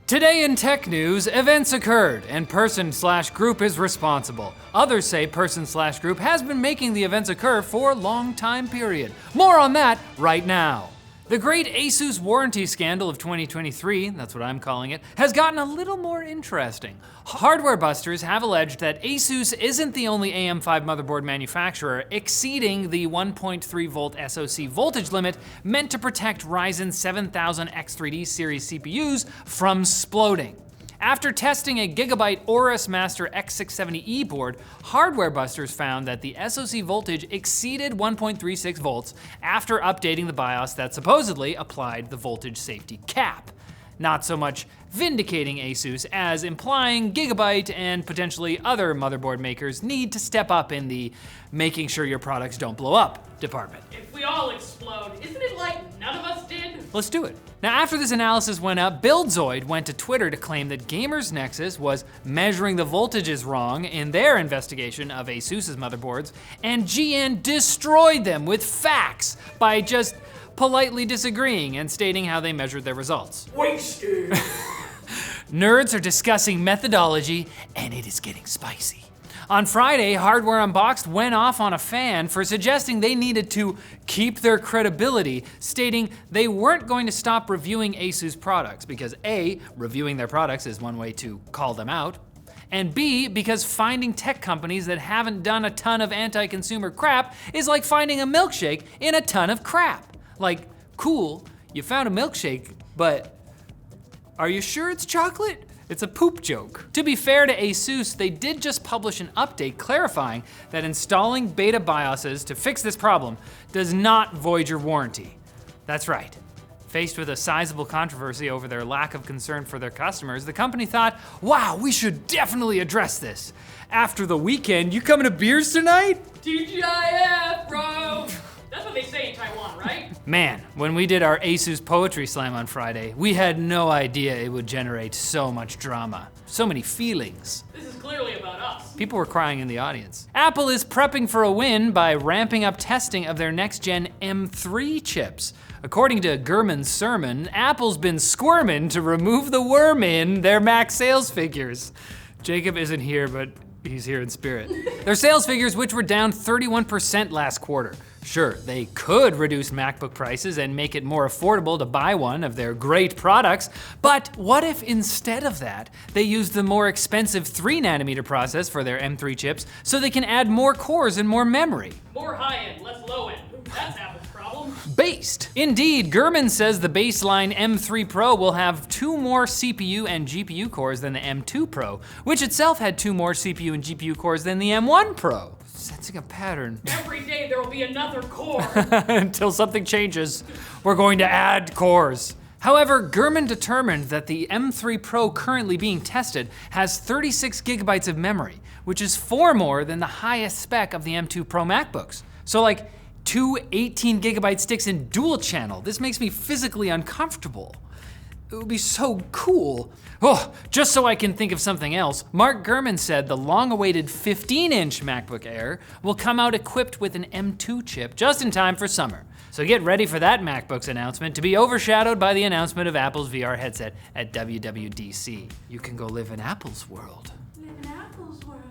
Today in tech news, events occurred and person/group is responsible. Others say person/group has been making the events occur for a long time period. More on that right now. The great ASUS warranty scandal of 2023, that's what I'm calling it, has gotten a little more interesting. Hardware busters have alleged that ASUS isn't the only AM5 motherboard manufacturer exceeding the 1.3 volt SoC voltage limit meant to protect Ryzen 7000 X3D series CPUs from sploding. After testing a Gigabyte Aorus Master X670E board, hardware busters found that the SoC voltage exceeded 1.36 volts after updating the BIOS that supposedly applied the voltage safety cap. Not so much vindicating ASUS as implying Gigabyte and potentially other motherboard makers need to step up in the making sure your products don't blow up department. If we all explode, isn't it like none of us did? Let's do it. Now, after this analysis went up, Buildzoid went to Twitter to claim that Gamers Nexus was measuring the voltages wrong in their investigation of ASUS's motherboards, and GN destroyed them with facts by just politely disagreeing and stating how they measured their results. Wasted. Nerds are discussing methodology, and it is getting spicy. On Friday, Hardware Unboxed went off on a fan for suggesting they needed to keep their credibility, stating they weren't going to stop reviewing ASUS products because A, reviewing their products is one way to call them out, and B, because finding tech companies that haven't done a ton of anti-consumer crap is like finding a milkshake in a ton of crap. Like, cool, you found a milkshake, but are you sure it's chocolate? It's a poop joke. To be fair to ASUS, they did just publish an update clarifying that installing beta BIOSes to fix this problem does not void your warranty. That's right. Faced with a sizable controversy over their lack of concern for their customers, the company thought, wow, we should definitely address this. After the weekend, you coming to beers tonight? TGIF, bro! That's what they say in Taiwan, right? Man, when we did our ASUS Poetry Slam on Friday, we had no idea it would generate so much drama, so many feelings. This is clearly about us. People were crying in the audience. Apple is prepping for a win by ramping up testing of their next-gen M3 chips. According to Gurman's sermon, Apple's been squirming to remove the worm in their Mac sales figures. Jacob isn't here, but he's here in spirit. Their sales figures, which were down 31% last quarter. Sure, they could reduce MacBook prices and make it more affordable to buy one of their great products, but what if instead of that, they use the more expensive 3nm process for their M3 chips so they can add more cores and more memory? More high-end, less low-end. That's Apple's problem. Based. Indeed, Gurman says the baseline M3 Pro will have 2 more CPU and GPU cores than the M2 Pro, which itself had 2 more CPU and GPU cores than the M1 Pro. Sensing a pattern. Every day there will be another core. Until something changes, we're going to add cores. However, Gurman determined that the M3 Pro currently being tested has 36 gigabytes of memory, which is 4 more than the highest spec of the M2 Pro MacBooks. So like 2 18 gigabyte sticks in dual channel. This makes me physically uncomfortable. It would be so cool. Oh, just so I can think of something else, Mark Gurman said the long-awaited 15-inch MacBook Air will come out equipped with an M2 chip just in time for summer. So get ready for that MacBook's announcement to be overshadowed by the announcement of Apple's VR headset at WWDC. You can go live in Apple's world. Live in Apple's world.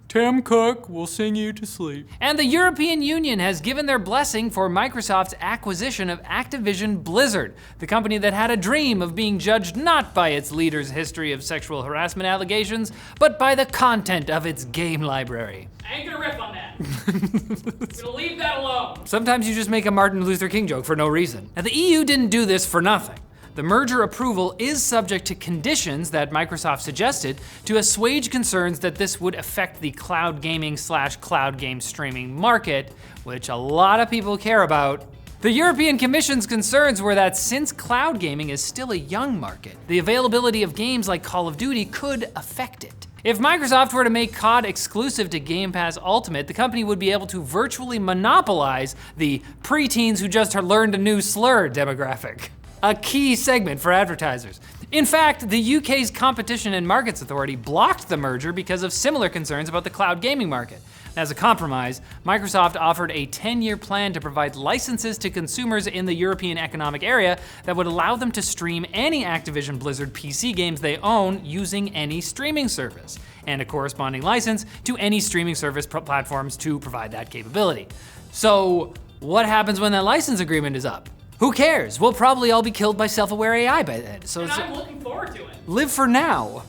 Tim Cook will sing you to sleep. And the European Union has given their blessing for Microsoft's acquisition of Activision Blizzard, the company that had a dream of being judged not by its leader's history of sexual harassment allegations, but by the content of its game library. I ain't gonna riff on that. I'm gonna leave that alone. Sometimes you just make a Martin Luther King joke for no reason. Now, the EU didn't do this for nothing. The merger approval is subject to conditions that Microsoft suggested to assuage concerns that this would affect the cloud gaming/cloud game streaming market, which a lot of people care about. The European Commission's concerns were that since cloud gaming is still a young market, the availability of games like Call of Duty could affect it. If Microsoft were to make COD exclusive to Game Pass Ultimate, the company would be able to virtually monopolize the preteens who just learned a new slur demographic. A key segment for advertisers. In fact, the UK's Competition and Markets Authority blocked the merger because of similar concerns about the cloud gaming market. As a compromise, Microsoft offered a 10-year plan to provide licenses to consumers in the European Economic Area that would allow them to stream any Activision Blizzard PC games they own using any streaming service, and a corresponding license to any streaming service platforms to provide that capability. So, what happens when that license agreement is up? Who cares? We'll probably all be killed by self-aware AI by then. So and I'm looking forward to it. Live for now.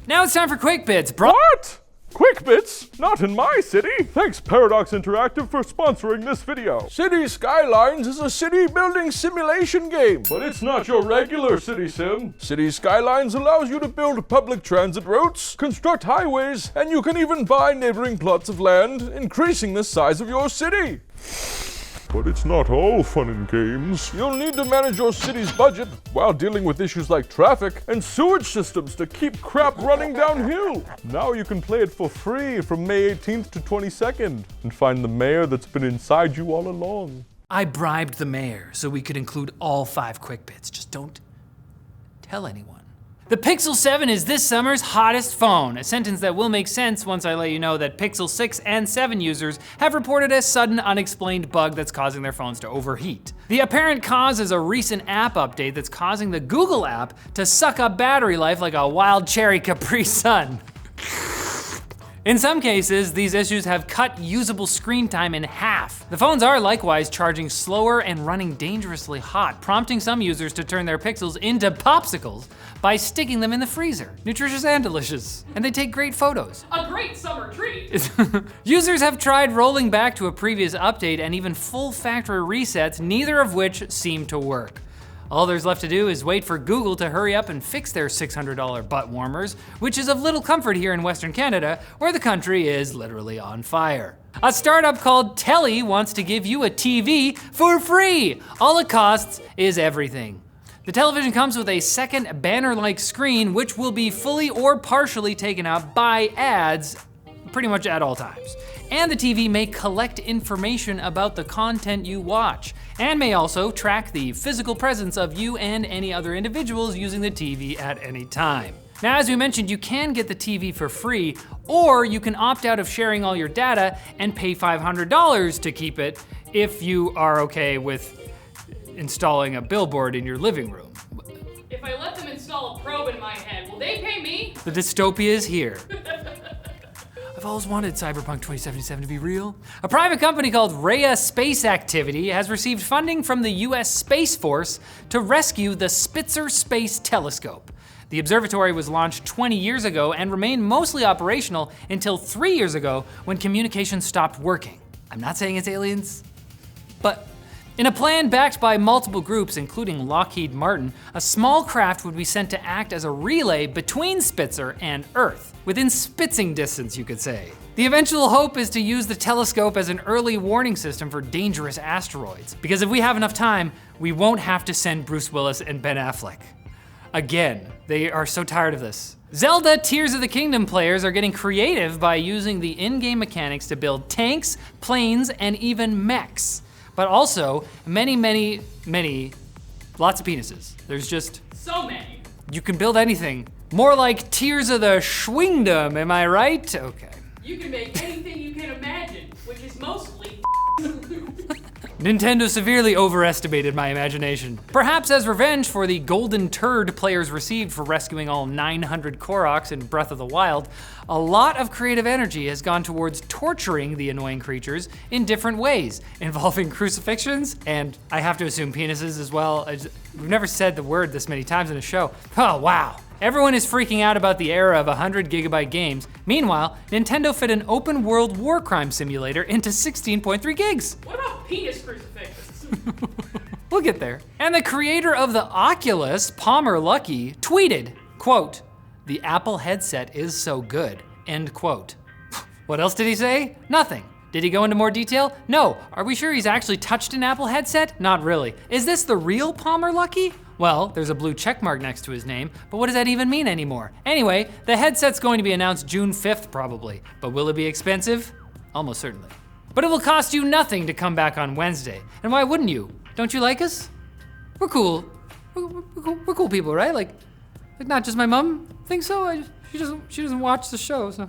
Now it's time for Quick Bits, bro. What? Quick Bits? Not in my city. Thanks Paradox Interactive for sponsoring this video. City Skylines is a city building simulation game, but it's not your regular city sim. City Skylines allows you to build public transit routes, construct highways, and you can even buy neighboring plots of land, increasing the size of your city. But it's not all fun and games. You'll need to manage your city's budget while dealing with issues like traffic and sewage systems to keep crap running downhill. Now you can play it for free from May 18th to 22nd and find the mayor that's been inside you all along. I bribed the mayor so we could include all 5 Quick Bits. Just don't tell anyone. The Pixel 7 is this summer's hottest phone, a sentence that will make sense once I let you know that Pixel 6 and 7 users have reported a sudden unexplained bug that's causing their phones to overheat. The apparent cause is a recent app update that's causing the Google app to suck up battery life like a wild cherry Capri Sun. In some cases, these issues have cut usable screen time in half. The phones are likewise charging slower and running dangerously hot, prompting some users to turn their Pixels into popsicles by sticking them in the freezer. Nutritious and delicious. And they take great photos. A great summer treat. Users have tried rolling back to a previous update and even full factory resets, neither of which seem to work. All there's left to do is wait for Google to hurry up and fix their $600 butt warmers, which is of little comfort here in Western Canada, where the country is literally on fire. A startup called Telly wants to give you a TV for free. All it costs is everything. The television comes with a second banner-like screen, which will be fully or partially taken out by ads pretty much at all times. And the TV may collect information about the content you watch, and may also track the physical presence of you and any other individuals using the TV at any time. Now, as we mentioned, you can get the TV for free, or you can opt out of sharing all your data and pay $500 to keep it if you are okay with installing a billboard in your living room. If I let them install a probe in my head, will they pay me? The dystopia is here. I've always wanted Cyberpunk 2077 to be real. A private company called Rhea Space Activity has received funding from the US Space Force to rescue the Spitzer Space Telescope. The observatory was launched 20 years ago and remained mostly operational until 3 years ago when communication stopped working. I'm not saying it's aliens, but in a plan backed by multiple groups, including Lockheed Martin, a small craft would be sent to act as a relay between Spitzer and Earth, within spitzing distance, you could say. The eventual hope is to use the telescope as an early warning system for dangerous asteroids, because if we have enough time, we won't have to send Bruce Willis and Ben Affleck. Again, they are so tired of this. Zelda Tears of the Kingdom players are getting creative by using the in-game mechanics to build tanks, planes, and even mechs. But also, many, lots of penises. There's just So many. You can build anything. More like Tears of the Schwingdom, am I right? Okay. You can make anything you can imagine, which is mostly Nintendo severely overestimated my imagination. Perhaps as revenge for the golden turd players received for rescuing all 900 Koroks in Breath of the Wild, a lot of creative energy has gone towards torturing the annoying creatures in different ways, involving crucifixions, and I have to assume penises as well. We've never said the word this many times in a show. Oh, wow. Everyone is freaking out about the era of 100 gigabyte games. Meanwhile, Nintendo fit an open world war crime simulator into 16.3 gigs. What about penis crucifixes? We'll get there. And the creator of the Oculus, Palmer Luckey, tweeted, quote, "The Apple headset is so good," end quote. What else did he say? Nothing. Did he go into more detail? No. Are we sure he's actually touched an Apple headset? Not really. Is this the real Palmer Luckey? Well, there's a blue check mark next to his name, but what does that even mean anymore? Anyway, the headset's going to be announced June 5th probably, but will it be expensive? Almost certainly. But it will cost you nothing to come back on Wednesday. And why wouldn't you? Don't you like us? We're cool. We're cool people, right? Like not just my mom thinks so. She doesn't watch the show, so.